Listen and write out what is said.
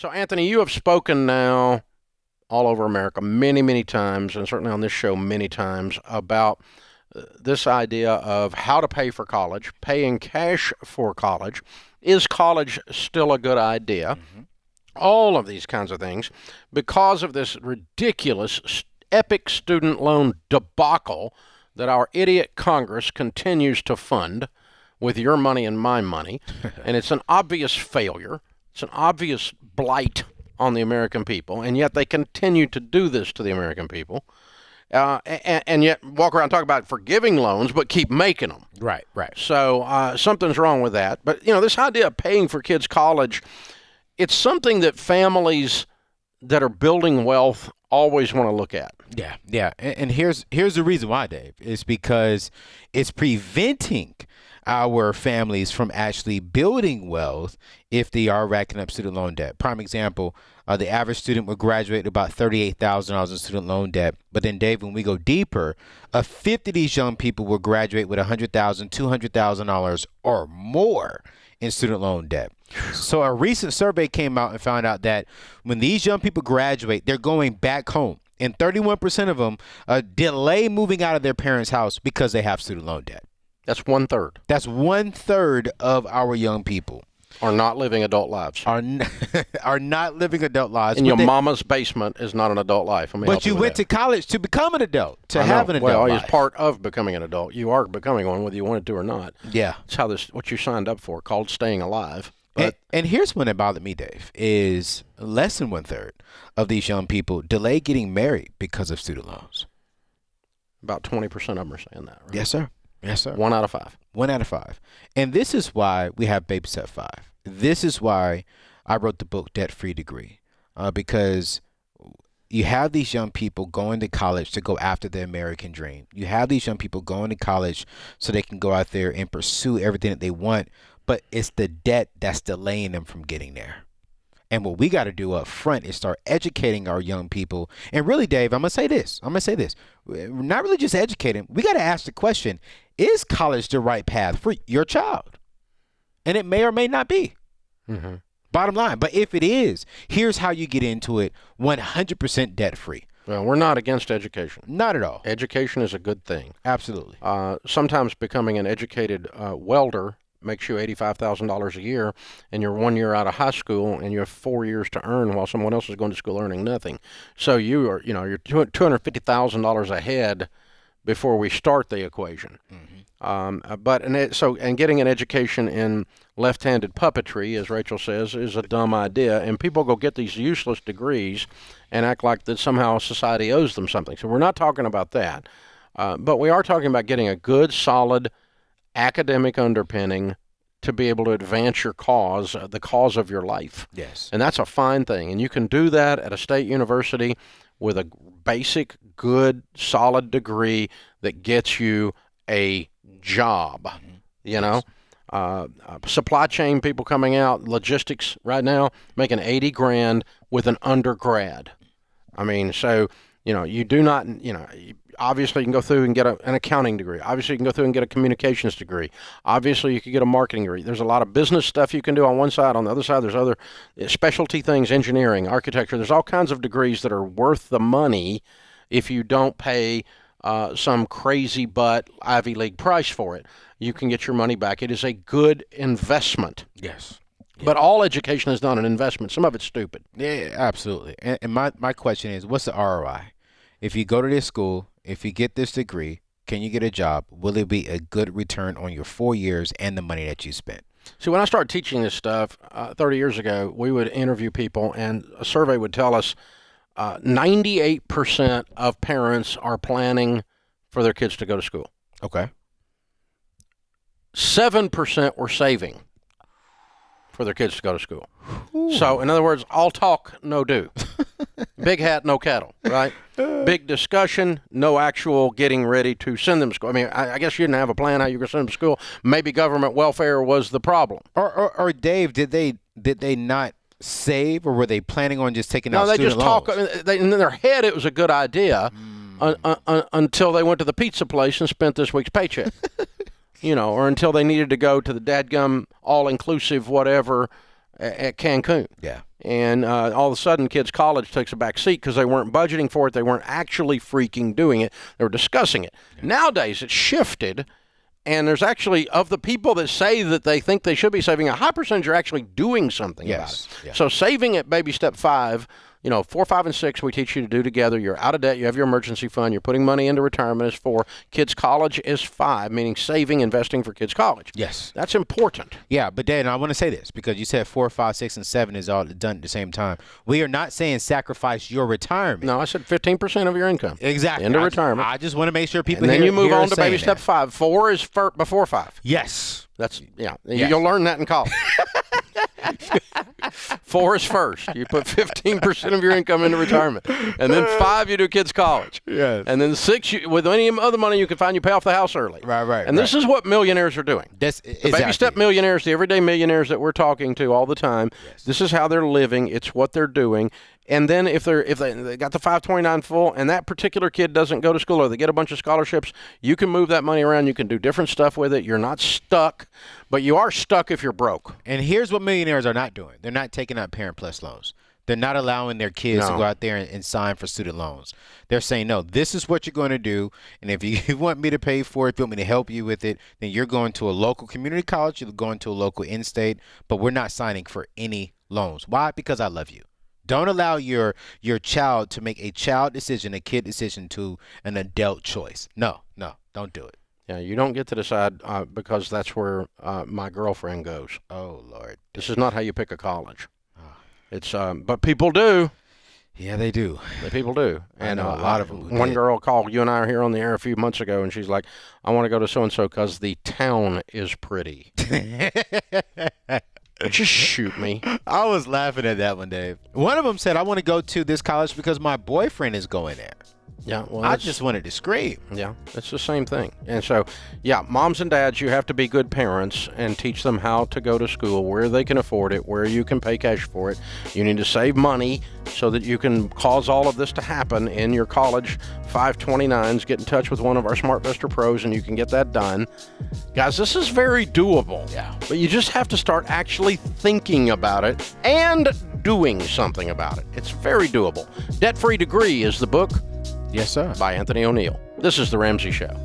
So, Anthony, you have spoken now all over America many, many times, and certainly on this show many times, about this idea of how to pay for college, paying cash for college. Is college still a good idea? Mm-hmm. All of these kinds of things, because of this ridiculous, epic student loan debacle that our idiot Congress continues to fund with your money and my money. And it's an obvious failure. It's an obvious blight on the American people, and yet they continue to do this to the American people. And yet walk around and talk about forgiving loans, but keep making them. Right. So something's wrong with that. But, this idea of paying for kids' college, it's something that families that are building wealth always want to look at. Yeah. And here's the reason why, Dave. It's because it's preventing our families from actually building wealth if they are racking up student loan debt. Prime example, the average student would graduate about $38,000 in student loan debt. But then, Dave, when we go deeper, a fifth of these young people will graduate with $100,000, $200,000 or more in student loan debt. So a recent survey came out and found out that when these young people graduate, they're going back home. And 31% of them delay moving out of their parents' house because they have student loan debt. That's 1/3. That's 1/3 of our young people are not living adult lives. Are not living adult lives. And your mama's basement is not an adult life. But you went to college to become an adult, to have an adult life. Well, it's part of becoming an adult. You are becoming one, whether you wanted to or not. Yeah. It's what you signed up for, called staying alive. And here's one that bothered me, Dave, is less than 1/3 of these young people delay getting married because of student loans. About 20% of them are saying that, right? Yes, sir. 1 out of 5. 1 out of 5. And this is why we have Baby Step 5. This is why I wrote the book Debt Free Degree, because you have these young people going to college to go after the American dream. You have these young people going to college so they can go out there and pursue everything that they want, but it's the debt that's delaying them from getting there. And what we got to do up front is start educating our young people. And really, Dave, I'm going to say this. We're not really just educating. We got to ask the question, is college the right path for your child? And it may or may not be. Mm-hmm. Bottom line. But if it is, here's how you get into it 100% debt free. Well, we're not against education. Not at all. Education is a good thing. Absolutely. Sometimes becoming an educated welder makes you $85,000 a year, and you're 1 year out of high school, and you have 4 years to earn while someone else is going to school earning nothing. So you're $250,000 ahead before we start the equation. Mm-hmm. And getting an education in left-handed puppetry, as Rachel says, is a dumb idea. And people go get these useless degrees and act like that somehow society owes them something. So we're not talking about that, but we are talking about getting a good, solid academic underpinning to be able to advance your cause, the cause of your life. Yes. And that's a fine thing. And you can do that at a state university with a basic, good, solid degree that gets you a job. Mm-hmm. Supply chain people coming out, logistics right now, making $80,000 with an undergrad. I mean, so, you do not, obviously you can go through and get an accounting degree. Obviously you can go through and get a communications degree. Obviously you could get a marketing degree. There's a lot of business stuff you can do on one side. On the other side, there's other specialty things, engineering, architecture. There's all kinds of degrees that are worth the money if you don't pay some crazy butt Ivy League price for it. You can get your money back. It is a good investment. Yes. Yeah. But all education is not an investment. Some of it's stupid. Yeah, absolutely. And my question is, what's the ROI? If you go to this school, if you get this degree, can you get a job? Will it be a good return on your 4 years and the money that you spent? See, when I started teaching this stuff 30 years ago, we would interview people, and a survey would tell us 98% of parents are planning for their kids to go to school. Okay. 7% were saving for their kids to go to school. Ooh. So, in other words, all talk, no do. Big hat, no cattle, right? Big discussion, no actual getting ready to send them to school. I mean, I guess you didn't have a plan how you were going to send them to school. Maybe government welfare was the problem. Or Dave, did they not save, or were they planning on just taking out student loans? No, they just talk. In their head, it was a good idea until they went to the pizza place and spent this week's paycheck. Or until they needed to go to the dadgum all-inclusive whatever at Cancun. Yeah. And all of a sudden, kids' college takes a back seat because they weren't budgeting for it. They weren't actually freaking doing it. They were discussing it. Yeah. Nowadays, it's shifted. And there's actually, of the people that say that they think they should be saving, a high percentage are actually doing something about it. Yeah. So saving at baby step 5, 4, 5, and 6, we teach you to do together. You're out of debt. You have your emergency fund. You're putting money into retirement is 4. Kids' college is 5, meaning saving, investing for kids' college. Yes. That's important. Yeah, but Dan, I want to say this because you said 4, 5, 6, and 7 is all done at the same time. We are not saying sacrifice your retirement. No, I said 15% of your income. Exactly. Into retirement. I just want to make sure people and then you move on to baby that. step 5. 4 is before 5. Yes. That's, yeah. Yes. You'll learn that in college. 4 is first. You put 15% of your income into retirement. And then 5, you do kids' college. Yes. And then 6, with any other money you can find, you pay off the house early. Right. And this is what millionaires are doing. That's the baby step millionaires, the everyday millionaires that we're talking to all the time, yes. This is how they're living. It's what they're doing. And then if they got the 529 full and that particular kid doesn't go to school or they get a bunch of scholarships, you can move that money around. You can do different stuff with it. You're not stuck, but you are stuck if you're broke. And here's what millionaires are not doing. They're not taking out Parent Plus loans. They're not allowing their kids to go out there and sign for student loans. They're saying, no, this is what you're going to do. And if you want me to pay for it, if you want me to help you with it, then you're going to a local community college. You're going to a local in-state. But we're not signing for any loans. Why? Because I love you. Don't allow your child to make a child decision, a kid decision to an adult choice. No, don't do it. Yeah, you don't get to decide because that's where my girlfriend goes. Oh, Lord. This is not how you pick a college. It's but people do. Yeah, they do. People do. And a lot of them. One girl called. You and I are here on the air a few months ago, and she's like, I want to go to so-and-so because the town is pretty. Just shoot me. I was laughing at that one, Dave. One of them said, I want to go to this college because my boyfriend is going there. Yeah, well, I just wanted to scream. Yeah, it's the same thing. And so, yeah, moms and dads, you have to be good parents and teach them how to go to school, where they can afford it, where you can pay cash for it. You need to save money so that you can cause all of this to happen in your college 529s. Get in touch with one of our SmartVestor pros and you can get that done. Guys, this is very doable. Yeah. But you just have to start actually thinking about it and doing something about it. It's very doable. Debt-Free Degree is the book. Yes, sir. By Anthony O'Neill. This is The Ramsey Show.